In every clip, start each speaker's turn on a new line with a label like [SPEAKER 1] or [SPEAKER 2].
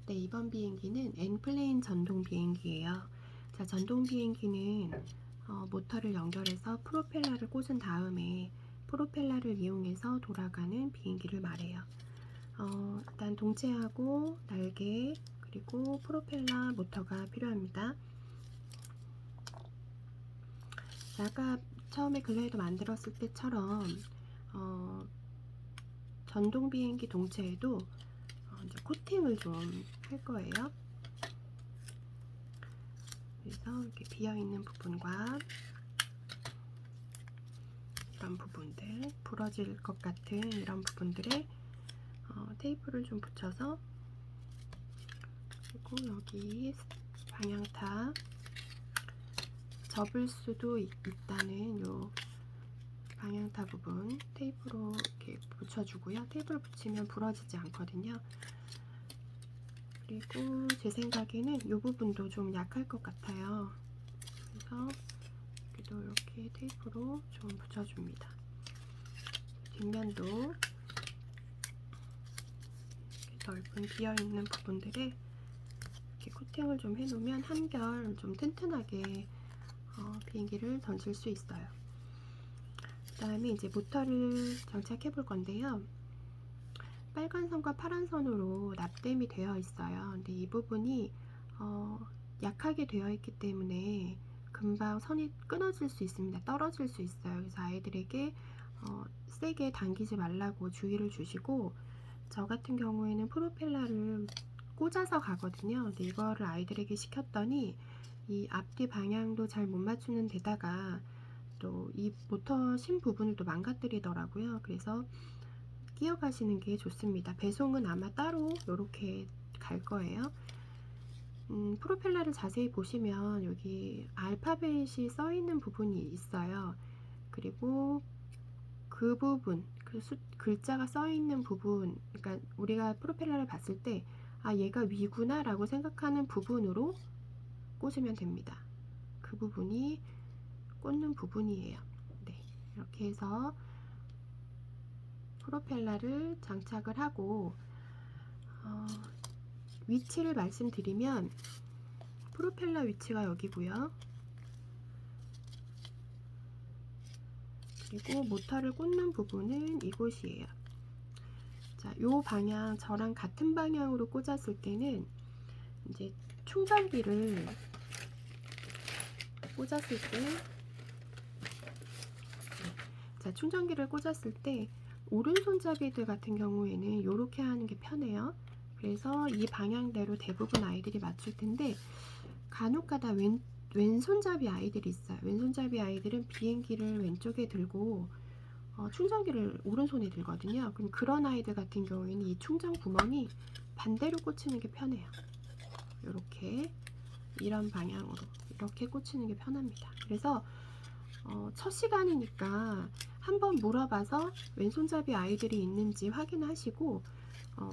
[SPEAKER 1] 네, 이번 비행기는 엔플레인 전동 비행기예요. 자, 전동 비행기는 모터를 연결해서 프로펠러를 꽂은 다음에 프로펠러를 이용해서 돌아가는 비행기를 말해요. 일단 동체하고 날개 그리고 프로펠러 모터가 필요합니다. 자, 아까 처음에 글라이더 만들었을 때처럼 전동 비행기 동체에도 이제 코팅을 좀 할 거예요. 그래서 이렇게 비어있는 부분과 이런 부분들, 부러질 것 같은 이런 부분들에 테이프를 좀 붙여서, 그리고 여기 방향탑 접을 수도 있다는 요 방향탑 부분 테이프로 이렇게 붙여주고요. 테이프를 붙이면 부러지지 않거든요. 그리고 제 생각에는 이 부분도 좀 약할 것 같아요. 그래서 여기도 이렇게 테이프로 좀 붙여줍니다. 뒷면도 이렇게 넓은 비어있는 부분들에 이렇게 코팅을 좀 해놓으면 한결 좀 튼튼하게 비행기를 던질 수 있어요. 그 다음에 이제 모터를 장착해 볼 건데요. 빨간 선과 파란 선으로 납땜이 되어 있어요. 근데 이 부분이 약하게 되어 있기 때문에 금방 선이 끊어질 수 있습니다. 떨어질 수 있어요. 그래서 아이들에게 세게 당기지 말라고 주의를 주시고, 저 같은 경우에는 프로펠러를 꽂아서 가거든요. 근데 이거를 아이들에게 시켰더니 이 앞뒤 방향도 잘 못 맞추는 데다가 또 이 모터 심 부분을 또 망가뜨리더라고요. 그래서 끼워가시는 게 좋습니다. 배송은 아마 따로 이렇게 갈 거예요. 프로펠러를 자세히 보시면 여기 알파벳이 써 있는 부분이 있어요. 그리고 그 부분, 글자가 써 있는 부분, 그러니까 우리가 프로펠러를 봤을 때 아, 얘가 위구나 라고 생각하는 부분으로 꽂으면 됩니다. 그 부분이 꽂는 부분이에요. 네, 이렇게 해서 프로펠러를 장착을 하고, 위치를 말씀드리면 프로펠러 위치가 여기고요. 그리고 모터를 꽂는 부분은 이곳이에요. 자, 요 방향, 저랑 같은 방향으로 꽂았을 때는 이제 충전기를 꽂았을 때, 자, 충전기를 꽂았을 때 오른손잡이들 같은 경우에는 이렇게 하는 게 편해요. 그래서 이 방향대로 대부분 아이들이 맞출 텐데, 간혹가다 왼손잡이 아이들이 있어요. 왼손잡이 아이들은 비행기를 왼쪽에 들고 충전기를 오른손에 들거든요. 그럼 그런 아이들 같은 경우에는 이 충전 구멍이 반대로 꽂히는 게 편해요. 이렇게 이런 방향으로 이렇게 꽂히는 게 편합니다. 그래서 첫 시간이니까 한번 물어봐서 왼손잡이 아이들이 있는지 확인하시고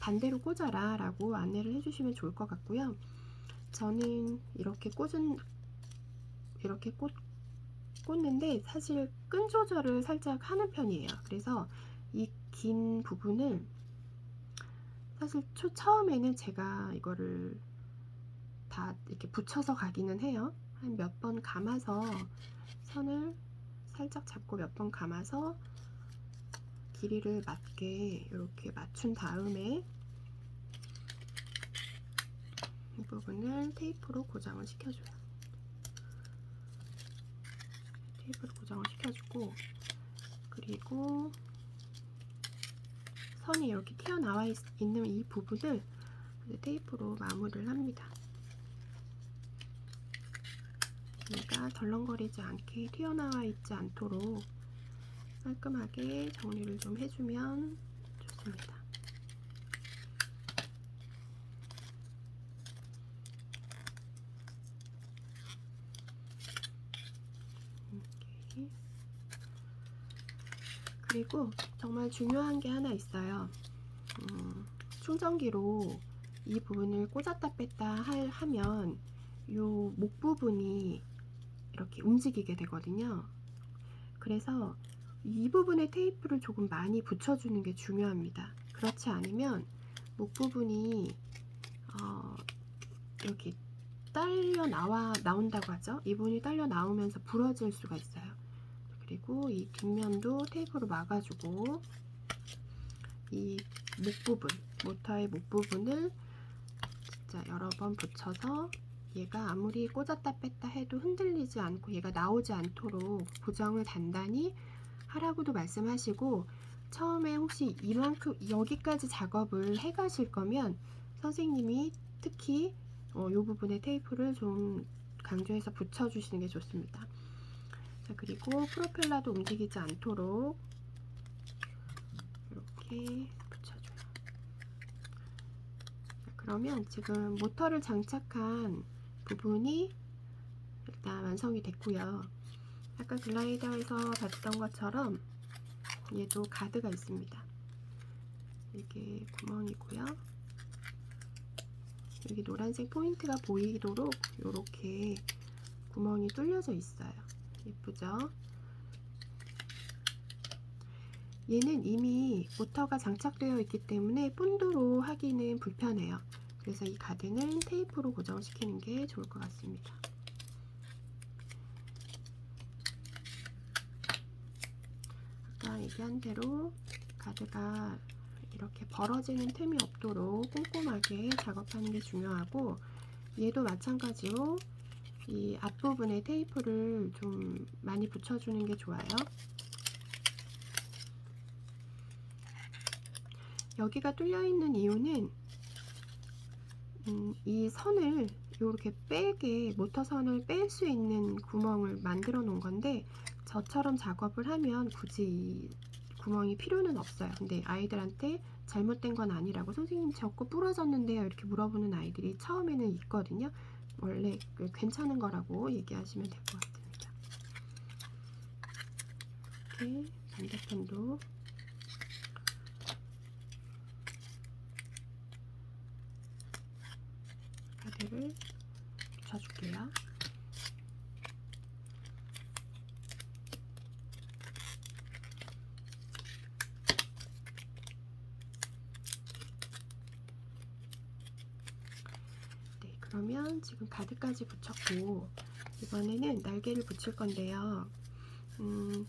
[SPEAKER 1] 반대로 꽂아라 라고 안내를 해주시면 좋을 것 같고요. 저는 이렇게 꽂는데 사실 끈 조절을 살짝 하는 편이에요. 그래서 이 긴 부분을 사실 처음에는 제가 이거를 다 이렇게 붙여서 가기는 해요. 한 몇 번 감아서 선을 살짝 잡고 몇 번 감아서 길이를 맞게 이렇게 맞춘 다음에 이 부분을 테이프로 고정을 시켜줘요. 테이프로 고정을 시켜주고, 그리고 선이 이렇게 튀어나와 있는 이 부분을 테이프로 마무리를 합니다. 얘가 덜렁거리지 않게 튀어나와 있지 않도록 깔끔하게 정리를 좀 해주면 좋습니다. 이렇게. 그리고 정말 중요한 게 하나 있어요. 충전기로 이 부분을 꽂았다 뺐다 하면 요 목 부분이 이렇게 움직이게 되거든요. 그래서 이 부분에 테이프를 조금 많이 붙여주는 게 중요합니다. 그렇지 않으면 목 부분이 여기 딸려 나온다고 하죠. 이 부분이 딸려 나오면서 부러질 수가 있어요. 그리고 이 뒷면도 테이프로 막아주고, 이 목 부분, 모터의 목 부분을 진짜 여러 번 붙여서 얘가 아무리 꽂았다 뺐다 해도 흔들리지 않고 얘가 나오지 않도록 고정을 단단히 하라고도 말씀하시고, 처음에 혹시 이만큼 여기까지 작업을 해 가실 거면 선생님이 특히 이 부분에 테이프를 좀 강조해서 붙여주시는 게 좋습니다. 자, 그리고 프로펠러도 움직이지 않도록 이렇게 붙여줘요. 자, 그러면 지금 모터를 장착한 부분이 일단 완성이 됐고요. 아까 글라이더에서 봤던 것처럼 얘도 가드가 있습니다. 이게 구멍이고요. 여기 노란색 포인트가 보이도록 이렇게 구멍이 뚫려져 있어요. 예쁘죠? 얘는 이미 모터가 장착되어 있기 때문에 본드로 하기는 불편해요. 그래서 이 가드는 테이프로 고정시키는 게 좋을 것 같습니다. 아까 얘기한 대로 가드가 이렇게 벌어지는 틈이 없도록 꼼꼼하게 작업하는 게 중요하고, 얘도 마찬가지로 이 앞부분에 테이프를 좀 많이 붙여주는 게 좋아요. 여기가 뚫려 있는 이유는 이 선을 이렇게 빼게, 모터선을 뺄 수 있는 구멍을 만들어 놓은 건데, 저처럼 작업을 하면 굳이 이 구멍이 필요는 없어요. 근데 아이들한테 잘못된 건 아니라고, 선생님 저거 부러졌는데요 이렇게 물어보는 아이들이 처음에는 있거든요. 원래 괜찮은 거라고 얘기하시면 될 것 같습니다. 이렇게 반대편도 가드를 붙여줄게요. 네, 그러면 지금 가드까지 붙였고, 이번에는 날개를 붙일 건데요.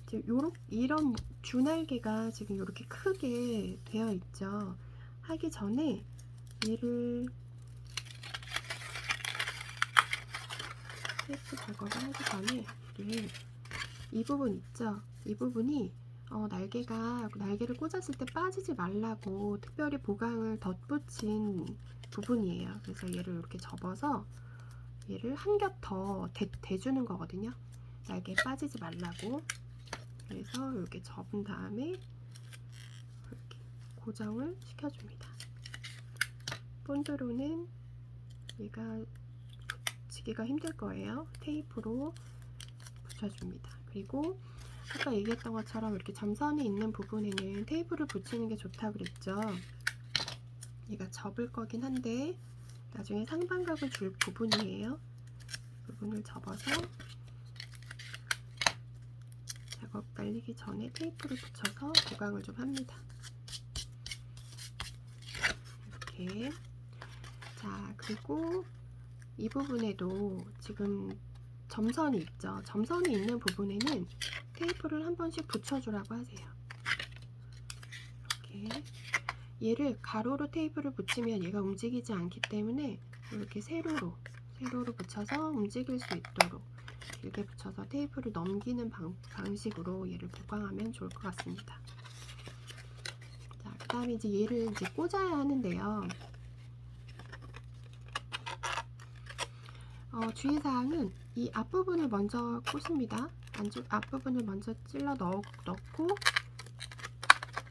[SPEAKER 1] 지금 이런 주날개가 지금 이렇게 크게 되어 있죠. 하기 전에 얘를 테이프 작업을 하기 전에 이 부분 있죠. 이 부분이 날개를 꽂았을 때 빠지지 말라고 특별히 보강을 덧붙인 부분이에요. 그래서 얘를 이렇게 접어서 얘를 한 겹 더 대주는 거거든요. 날개 빠지지 말라고. 그래서 이렇게 접은 다음에 이렇게 고정을 시켜줍니다. 본드로는 얘가 붙이기가 힘들 거예요. 테이프로 붙여줍니다. 그리고 아까 얘기했던 것처럼 이렇게 점선이 있는 부분에는 테이프를 붙이는 게 좋다고 그랬죠. 얘가 접을 거긴 한데 나중에 상반각을 줄 부분이에요. 부분을 접어서 작업 날리기 전에 테이프를 붙여서 보강을 좀 합니다. 이렇게. 자, 그리고 이 부분에도 지금 점선이 있죠. 점선이 있는 부분에는 테이프를 한 번씩 붙여주라고 하세요. 이렇게. 얘를 가로로 테이프를 붙이면 얘가 움직이지 않기 때문에 이렇게 세로로 붙여서 움직일 수 있도록 길게 붙여서 테이프를 넘기는 방식으로 얘를 보강하면 좋을 것 같습니다. 자, 그 다음에 이제 얘를 꽂아야 하는데요. 주의사항은 이 앞부분을 먼저 꽂습니다. 앞부분을 먼저 찔러 넣고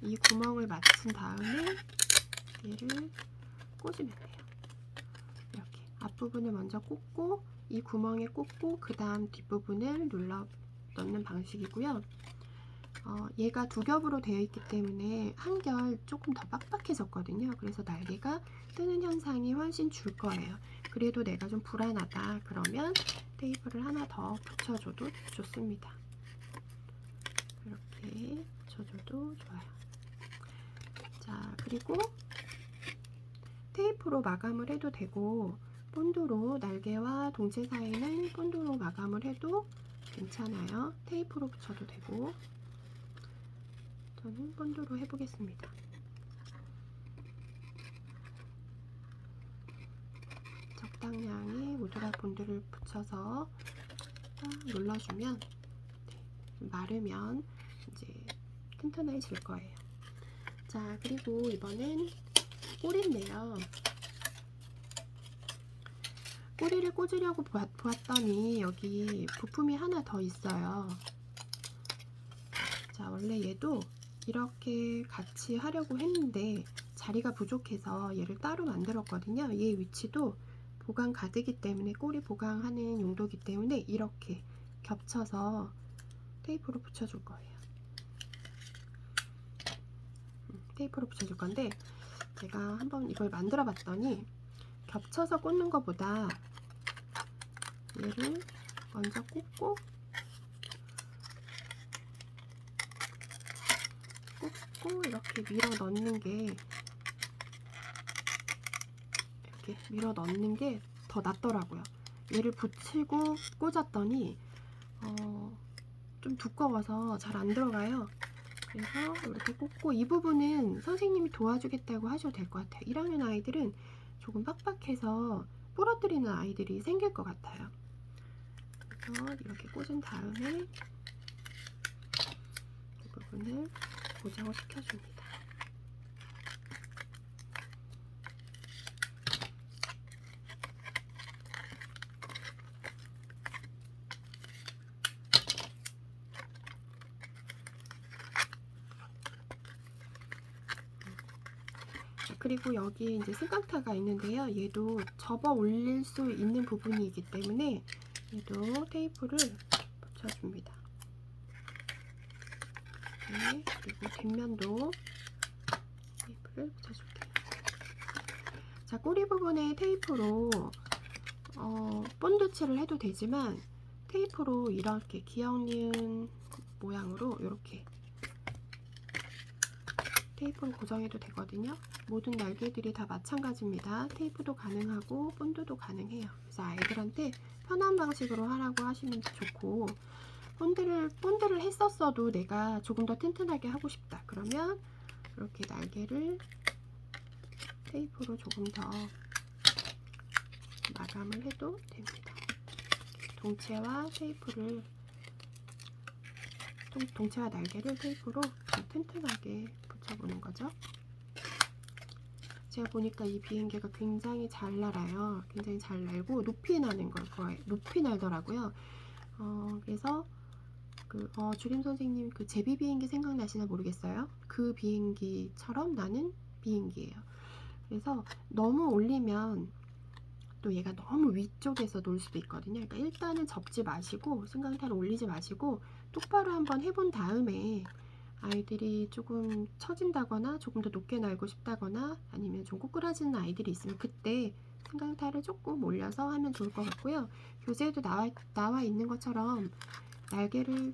[SPEAKER 1] 이 구멍을 맞춘 다음에 얘를 꽂으면 돼요. 이렇게 앞부분을 먼저 꽂고 이 구멍에 꽂고 그 다음 뒷부분을 눌러 넣는 방식이고요. 얘가 두 겹으로 되어 있기 때문에 한결 조금 더 빡빡해졌거든요. 그래서 날개가 뜨는 현상이 훨씬 줄 거예요. 그래도 내가 좀 불안하다 그러면 테이프를 하나 더 붙여줘도 좋습니다. 이렇게 붙여줘도 좋아요. 자, 그리고 테이프로 마감을 해도 되고 본드로 날개와 동체 사이는 본드로 마감을 해도 괜찮아요. 테이프로 붙여도 되고 저는 본드로 해보겠습니다. 적당량의 모두라 본드를 붙여서 딱 눌러주면 마르면 이제 튼튼해질 거예요. 자, 그리고 이번엔 꼬리인데요. 꼬리를 꽂으려고 보았더니 여기 부품이 하나 더 있어요. 자, 원래 얘도 이렇게 같이 하려고 했는데 자리가 부족해서 얘를 따로 만들었거든요. 얘 위치도 보강 가드이기 때문에 꼬리 보강하는 용도이기 때문에 이렇게 겹쳐서 테이프로 붙여줄 거예요. 테이프로 붙여줄 건데 제가 한번 이걸 만들어 봤더니 겹쳐서 꽂는 것보다 얘를 먼저 꽂고 이렇게 밀어 넣는 게 더 낫더라고요. 얘를 붙이고 꽂았더니 좀 두꺼워서 잘 안 들어가요. 그래서 이렇게 꽂고 이 부분은 선생님이 도와주겠다고 하셔도 될 것 같아요. 1학년 아이들은 조금 빡빡해서 부러뜨리는 아이들이 생길 것 같아요. 그래서 이렇게 꽂은 다음에 이 부분을 고정을 시켜줍니다. 그리고 여기 이제 승강타가 있는데요. 얘도 접어 올릴 수 있는 부분이기 때문에 얘도 테이프를 붙여줍니다. 네, 그리고 뒷면도 테이프를 붙여줄게요. 자, 꼬리 부분에 테이프로 본드칠을 해도 되지만 테이프로 이렇게 귀여운 모양으로 이렇게 테이프로 고정해도 되거든요. 모든 날개들이 다 마찬가지입니다. 테이프도 가능하고 본드도 가능해요. 그래서 아이들한테 편한 방식으로 하라고 하시면 좋고 본드를 했었어도 내가 조금 더 튼튼하게 하고 싶다. 그러면 이렇게 날개를 테이프로 조금 더 마감을 해도 됩니다. 동체와 날개를 테이프로 좀 튼튼하게 붙여보는 거죠. 제가 보니까 이 비행기가 굉장히 잘 날아요. 굉장히 잘 날고 높이 나는 거예요. 높이 날더라고요. 그래서 주림 선생님 그 제비 비행기 생각나시나 모르겠어요. 그 비행기처럼 나는 비행기예요. 그래서 너무 올리면 또 얘가 너무 위쪽에서 놀 수도 있거든요. 그러니까 일단은 접지 마시고 승강타를 올리지 마시고 똑바로 한번 해본 다음에 아이들이 조금 처진다거나 조금 더 높게 날고 싶다거나 아니면 좀 꼬꾸라지는 아이들이 있으면 그때 승강타를 조금 올려서 하면 좋을 것 같고요. 교재에도 나와 있는 것처럼 날개를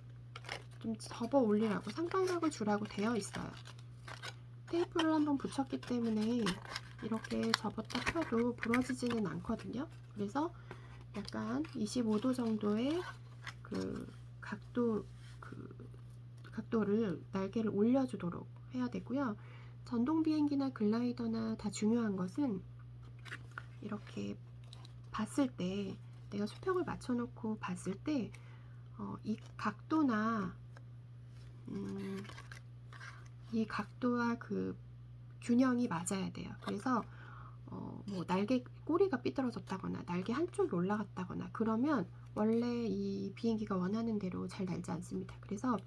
[SPEAKER 1] 좀 접어 올리라고 상방각을 주라고 되어 있어요. 테이프를 한번 붙였기 때문에 이렇게 접었다 펴도 부러지지는 않거든요. 그래서 약간 25도 정도의 그 각도를 날개를 올려주도록 해야 되고요. 전동 비행기나 글라이더나 다 중요한 것은 이렇게 봤을 때 내가 수평을 맞춰놓고 봤을 때 이 각도와 그 균형이 맞아야 돼요. 그래서 뭐 날개 꼬리가 삐뚤어졌다거나 날개 한쪽이 올라갔다거나 그러면 원래 이 비행기가 원하는 대로 잘 날지 않습니다. 그래서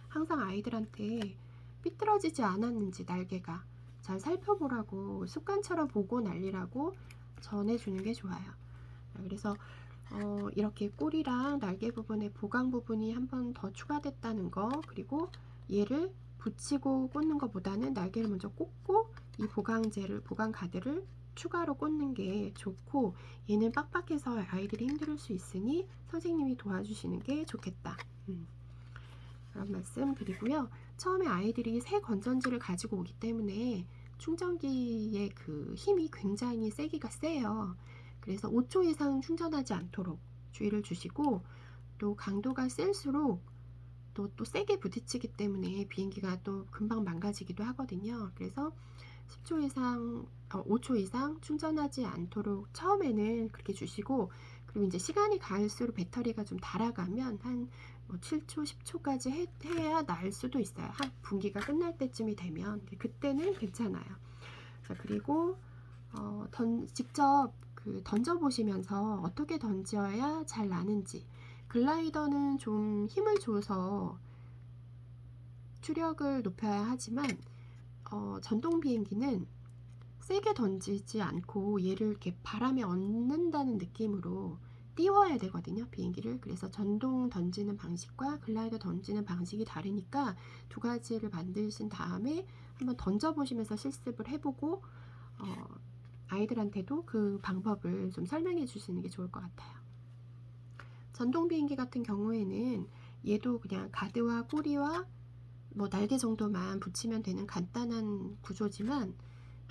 [SPEAKER 1] 항상 아이들한테 삐뚤어지지 않았는지 날개가 잘 살펴보라고 습관처럼 보고 날리라고 전해주는 게 좋아요. 그래서 이렇게 꼬리랑 날개 부분에 보강 부분이 한 번 더 추가됐다는 거, 그리고 얘를 붙이고 꽂는 것보다는 날개를 먼저 꽂고 이 보강 가드를 추가로 꽂는 게 좋고, 얘는 빡빡해서 아이들이 힘들 수 있으니 선생님이 도와주시는 게 좋겠다. 그런 말씀 드리고요. 처음에 아이들이 새 건전지를 가지고 오기 때문에 충전기의 그 힘이 굉장히 세기가 세요. 그래서 5초 이상 충전하지 않도록 주의를 주시고, 또 강도가 셀수록 또 세게 부딪히기 때문에 비행기가 또 금방 망가지기도 하거든요. 그래서 10초 이상, 5초 이상 충전하지 않도록 처음에는 그렇게 주시고, 그리고 이제 시간이 갈수록 배터리가 좀 닳아가면 한 7초, 10초까지 해야 날 수도 있어요. 한 분기가 끝날 때쯤이 되면 그때는 괜찮아요. 자, 그리고 직접 던져 보시면서 어떻게 던져야 잘 나는지. 글라이더는 좀 힘을 줘서 추력을 높여야 하지만 전동 비행기는 세게 던지지 않고 얘를 이렇게 바람에 얹는다는 느낌으로 띄워야 되거든요, 비행기를. 그래서 전동 던지는 방식과 글라이더 던지는 방식이 다르니까 두 가지를 만드신 다음에 한번 던져보시면서 실습을 해보고 아이들한테도 그 방법을 좀 설명해 주시는 게 좋을 것 같아요. 전동 비행기 같은 경우에는 얘도 그냥 가드와 꼬리와 뭐 날개 정도만 붙이면 되는 간단한 구조지만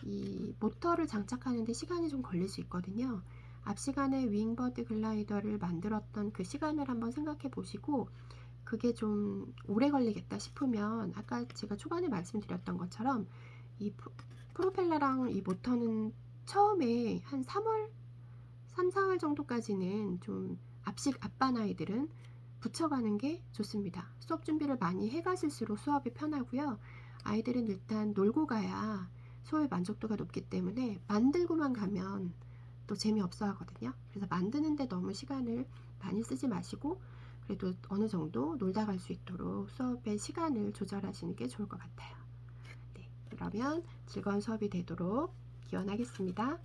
[SPEAKER 1] 이 모터를 장착하는데 시간이 좀 걸릴 수 있거든요. 앞 시간에 윙버드 글라이더를 만들었던 그 시간을 한번 생각해 보시고, 그게 좀 오래 걸리겠다 싶으면 아까 제가 초반에 말씀드렸던 것처럼 이 프로펠러랑 이 모터는 처음에 한 3월, 3, 4월 정도까지는 좀 앞반 아이들은 붙여가는 게 좋습니다. 수업 준비를 많이 해가실수록 수업이 편하고요. 아이들은 일단 놀고 가야 수업의 만족도가 높기 때문에 만들고만 가면 또 재미없어 하거든요. 그래서 만드는데 너무 시간을 많이 쓰지 마시고 그래도 어느 정도 놀다 갈 수 있도록 수업의 시간을 조절하시는 게 좋을 것 같아요. 네, 그러면 즐거운 수업이 되도록 기원하겠습니다.